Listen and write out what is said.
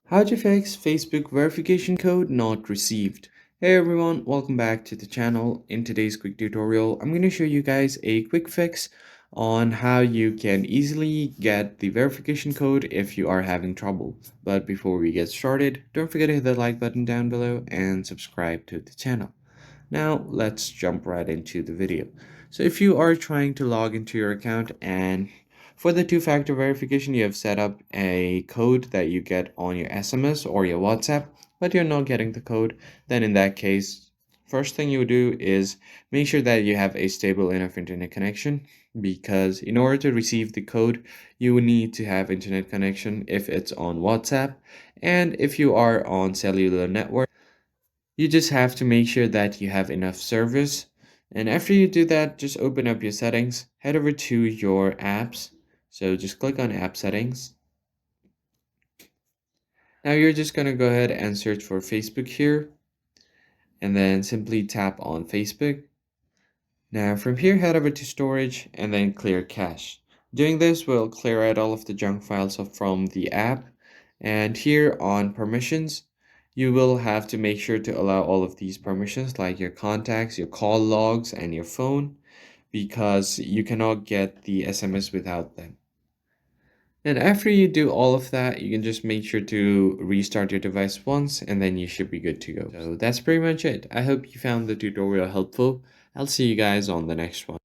How to fix Facebook verification code not received. Hey everyone, welcome back to the channel. In today's quick tutorial, I'm going to show you guys a quick fix on how you can easily get the verification code if you are having trouble. But before we get started, don't forget to hit the like button down below and subscribe to the channel. Now let's jump right into the video. So if you are trying to log into your account and for the two-factor verification you have set up a code that you get on your SMS or your WhatsApp, but you're not getting the code, then in that case, first thing you do is make sure that you have a stable enough internet connection, because in order to receive the code, you will need to have internet connection if it's on WhatsApp, and if you are on cellular network, you just have to make sure that you have enough service. And after you do that, just open up your settings, head over to your apps. So just click on app settings. Now you're just going to go ahead and search for Facebook here and then simply tap on Facebook. Now from here, head over to storage and then clear cache. Doing this will clear out all of the junk files from the app. And here on permissions, you will have to make sure to allow all of these permissions like your contacts, your call logs, and your phone, because you cannot get the SMS without them. And after you do all of that, you can just make sure to restart your device once and then you should be good to go. So that's pretty much it. I hope you found the tutorial helpful. I'll see you guys on the next one.